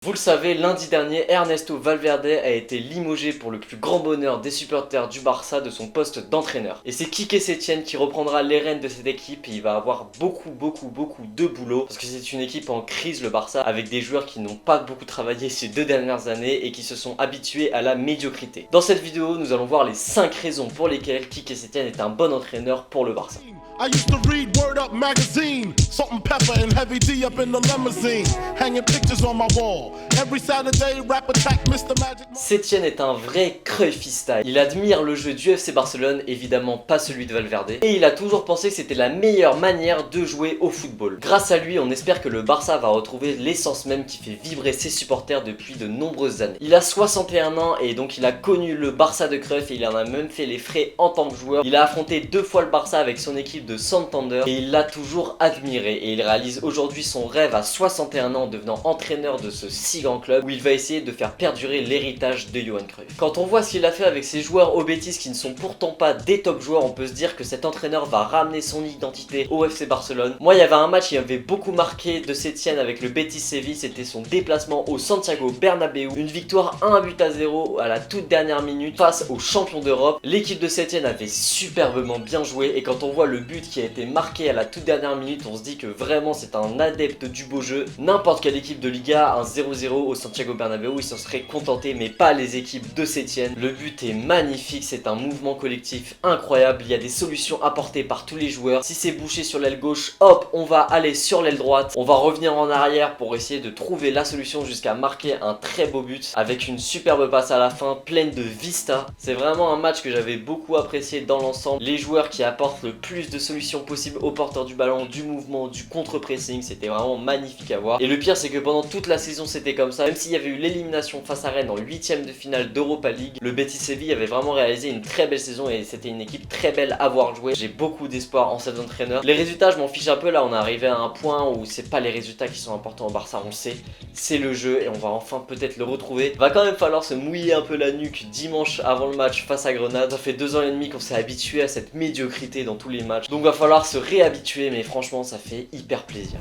Vous le savez, lundi dernier, Ernesto Valverde a été limogé pour le plus grand bonheur des supporters du Barça de son poste d'entraîneur. Et c'est Quique Setién qui reprendra les rênes de cette équipe et il va avoir beaucoup de boulot parce que c'est une équipe en crise, le Barça, avec des joueurs qui n'ont pas beaucoup travaillé ces 2 dernières années et qui se sont habitués à la médiocrité. Dans cette vidéo, nous allons voir les 5 raisons pour lesquelles Quique Setién est un bon entraîneur pour le Barça. I used to read Word Up magazine, Salt and Pepper and Heavy D up in the limousine, hanging pictures on my wall. Every Saturday, rap attack Mr. Magic. Setién est un vrai Cruyffista. Il admire le jeu du FC Barcelone, évidemment pas celui de Valverde, et il a toujours pensé que c'était la meilleure manière de jouer au football. Grâce à lui, on espère que le Barça va retrouver l'essence même qui fait vibrer ses supporters depuis de nombreuses années. Il a 61 ans et donc il a connu le Barça de Cruyff et il en a même fait les frais en tant que joueur. Il a affronté 2 fois le Barça avec son équipe de Santander et il l'a toujours admiré et il réalise aujourd'hui son rêve à 61 ans en devenant entraîneur de ce si grand club où il va essayer de faire perdurer l'héritage de Johan Cruyff. Quand on voit ce qu'il a fait avec ses joueurs au Betis qui ne sont pourtant pas des top joueurs, on peut se dire que cet entraîneur va ramener son identité au FC Barcelone. Moi, il y avait un match qui m'avait beaucoup marqué de Setién avec le Betis Séville, c'était son déplacement au Santiago Bernabéu, une victoire 1-0 à la toute dernière minute face aux champions d'Europe. L'équipe de Setién avait superbement bien joué et quand on voit le but qui a été marqué à la toute dernière minute, on se dit que vraiment c'est un adepte du beau jeu. N'importe quelle équipe de Liga, un 0-0 au Santiago Bernabéu, il s'en serait contenté, mais pas les équipes de Setién. Le but est magnifique, c'est un mouvement collectif incroyable, il y a des solutions apportées par tous les joueurs. Si c'est bouché sur l'aile gauche, hop, on va aller sur l'aile droite, on va revenir en arrière pour essayer de trouver la solution jusqu'à marquer un très beau but avec une superbe passe à la fin, pleine de vista. C'est vraiment un match que j'avais beaucoup apprécié dans l'ensemble. Les joueurs qui apportent le plus de solutions possibles au porteur du ballon, du mouvement, du contre-pressing, c'était vraiment magnifique à voir. Et le pire, c'est que pendant toute la saison, c'était comme ça. Même s'il y avait eu l'élimination face à Rennes en 8ème de finale d'Europa League, le Betis Séville avait vraiment réalisé une très belle saison et c'était une équipe très belle à voir jouer. J'ai beaucoup d'espoir en cet entraîneur. Les résultats, je m'en fiche un peu. Là, on est arrivé à un point où c'est pas les résultats qui sont importants au Barça, on le sait. C'est le jeu et on va enfin peut-être le retrouver. Va quand même falloir se mouiller un peu la nuque dimanche avant le match face à Grenade. Ça fait 2 ans et demi qu'on s'est habitué à cette médiocrité dans tous les matchs. Donc va falloir se réhabituer, mais franchement ça fait hyper plaisir.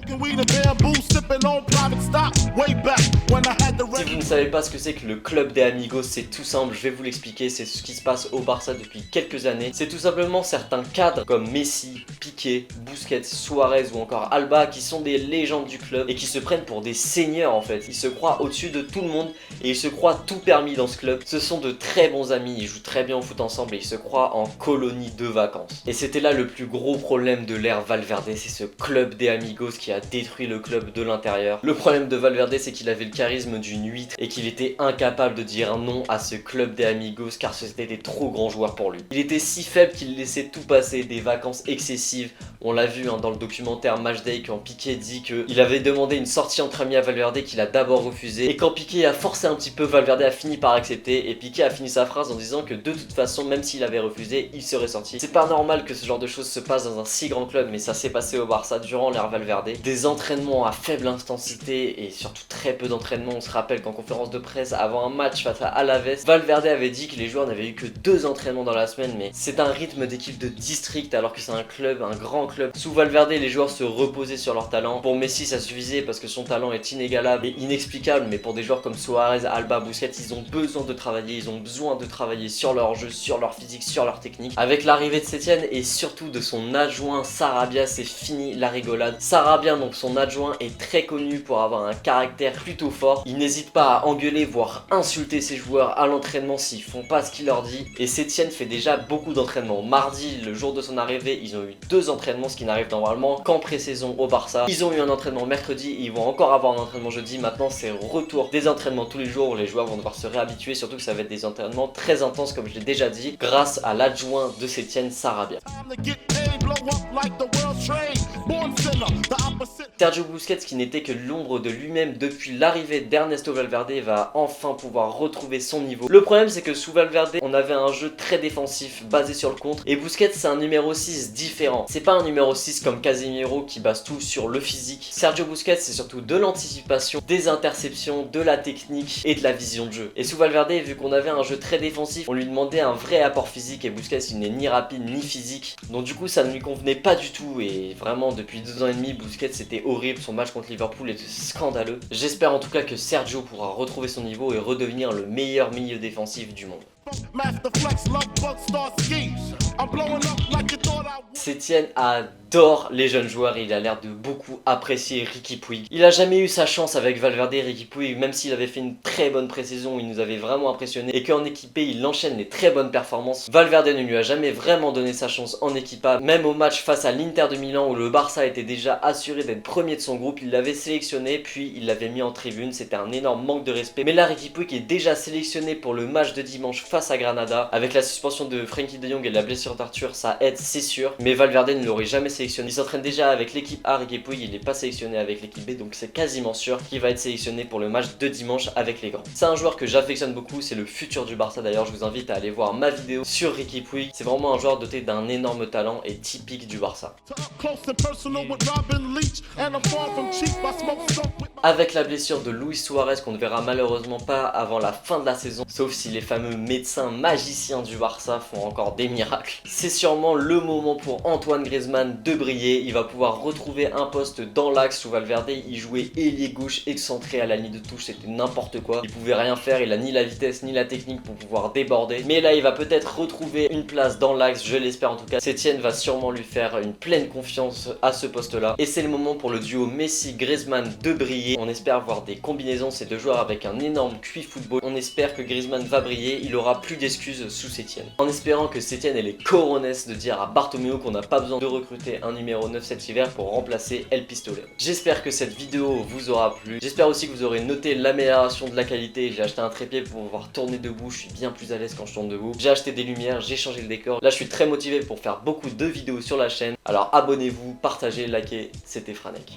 Si vous ne savez pas ce que c'est que le club des amigos, c'est tout simple, je vais vous l'expliquer, c'est ce qui se passe au Barça depuis quelques années. C'est tout simplement certains cadres comme Messi, Piqué, Busquets, Suarez ou encore Alba qui sont des légendes du club et qui se prennent pour des seigneurs en fait. Ils se croient au-dessus de tout le monde et ils se croient tout permis dans ce club. Ce sont de très bons amis, ils jouent très bien au foot ensemble et ils se croient en colonie de vacances. Et c'était là le plus gros problème de l'ère Valverde, c'est ce club des amigos qui a détruit le club de l'intérieur. Le problème de Valverde, c'est qu'il avait le charisme d'une huître et qu'il était incapable de dire non à ce club des amigos car c'était des trop grands joueurs pour lui. Il était si faible qu'il laissait tout passer, des vacances excessives. On l'a vu dans le documentaire Matchday quand Piqué dit qu'il avait demandé une sortie entre amis à Valverde qu'il a d'abord refusé et quand Piqué a forcé un petit peu, Valverde a fini par accepter et Piqué a fini sa phrase en disant que de toute façon, même s'il avait refusé, il serait sorti. C'est pas normal que ce genre de choses se passe dans un si grand club, mais ça s'est passé au Barça durant l'ère Valverde. Des entraînements à faible intensité et surtout très peu d'entraînements. On se rappelle qu'en conférence de presse avant un match face à Alaves, Valverde avait dit que les joueurs n'avaient eu que 2 entraînements dans la semaine, mais c'est un rythme d'équipe de district alors que c'est un club, un grand club. Sous Valverde, les joueurs se reposaient sur leur talent. Pour Messi, ça suffisait parce que son talent est inégalable et inexplicable, mais pour des joueurs comme Suarez, Alba, Busquets, ils ont besoin de travailler, ils ont besoin de travailler sur leur jeu, sur leur physique, sur leur technique. Avec l'arrivée de Setién et surtout de son adjoint Sarabia, c'est fini la rigolade. Sarabia, donc son adjoint, est très connu pour avoir un caractère plutôt fort. Il n'hésite pas à engueuler, voire insulter ses joueurs à l'entraînement s'ils font pas ce qu'il leur dit. Et Setién fait déjà beaucoup d'entraînements. Mardi, le jour de son arrivée, ils ont eu 2 entraînements, ce qui n'arrive normalement qu'en pré-saison au Barça. Ils ont eu un entraînement mercredi, et ils vont encore avoir un entraînement jeudi. Maintenant, c'est retour des entraînements tous les jours où les joueurs vont devoir se réhabituer, surtout que ça va être des entraînements très intenses, comme je l'ai déjà dit, grâce à l'adjoint de Setién, Sarabia. Sergio Busquets, qui n'était que l'ombre de lui-même depuis l'arrivée d'Ernesto Valverde, va enfin pouvoir retrouver son niveau. Le problème, c'est que sous Valverde, on avait un jeu très défensif basé sur le contre et Busquets, c'est un numéro 6 différent. C'est pas un numéro 6 comme Casemiro qui base tout sur le physique. Sergio Busquets, c'est surtout de l'anticipation, des interceptions, de la technique et de la vision de jeu. Et sous Valverde, vu qu'on avait un jeu très défensif, on lui demandait un vrai apport physique et Busquets, il n'est ni rapide ni physique. Donc du coup, ça ne lui convenait pas du tout et vraiment depuis 2 ans et demi, Busquets c'était horrible, son match contre Liverpool était scandaleux. J'espère en tout cas que Sergio pourra retrouver son niveau et redevenir le meilleur milieu défensif du monde. Sétienne adore les jeunes joueurs et il a l'air de beaucoup apprécier Riqui Puig. Il a jamais eu sa chance avec Valverde et Riqui Puig, même s'il avait fait une très bonne pré-saison, il nous avait vraiment impressionné et qu'en équipé il enchaîne les très bonnes performances. Valverde ne lui a jamais vraiment donné sa chance en équipa, même au match face à l'Inter de Milan où le Barça était déjà assuré d'être premier de son groupe, il l'avait sélectionné puis il l'avait mis en tribune, c'était un énorme manque de respect. Mais là Riqui Puig est déjà sélectionné pour le match de dimanche face à Granada. Avec la suspension de Frenkie de Jong et la blessure d'Arthur, ça aide, c'est sûr. Mais Valverde ne l'aurait jamais sélectionné. Il s'entraîne déjà avec l'équipe A, Riqui Puig, il n'est pas sélectionné avec l'équipe B, donc c'est quasiment sûr qu'il va être sélectionné pour le match de dimanche avec les grands. C'est un joueur que j'affectionne beaucoup, c'est le futur du Barça d'ailleurs. Je vous invite à aller voir ma vidéo sur Riqui Puig. C'est vraiment un joueur doté d'un énorme talent et typique du Barça. Avec la blessure de Luis Suarez qu'on ne verra malheureusement pas avant la fin de la saison, sauf si les fameux médecins magiciens du Barça font encore des miracles, c'est sûrement le moment pour Antoine Griezmann de briller. Il va pouvoir retrouver un poste dans l'axe. Sous Valverde, il jouait ailier gauche excentré à la ligne de touche, c'était n'importe quoi. Il pouvait rien faire, il a ni la vitesse ni la technique pour pouvoir déborder. Mais là, il va peut-être retrouver une place dans l'axe, je l'espère en tout cas. Sétienne va sûrement lui faire une pleine confiance à ce poste-là. Et c'est le moment pour le duo Messi-Griezmann de briller. On espère voir des combinaisons, ces deux joueurs avec un énorme QI football. On espère que Griezmann va briller, il aura plus d'excuses sous Sétienne. En espérant que Sétienne ait les cojones de dire à Bartomeu qu'on n'a pas besoin de recruter un numéro 9 cet hiver pour remplacer El Pistolet. J'espère que cette vidéo vous aura plu. J'espère aussi que vous aurez noté l'amélioration de la qualité. J'ai acheté un trépied pour pouvoir tourner debout. Je suis bien plus à l'aise quand je tourne debout. J'ai acheté des lumières, j'ai changé le décor. Là, je suis très motivé pour faire beaucoup de vidéos sur la chaîne. Alors abonnez-vous, partagez, likez. C'était Franek.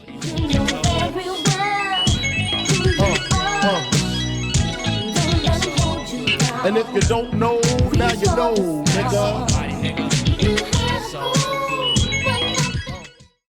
And if you don't know, now you know, nigga.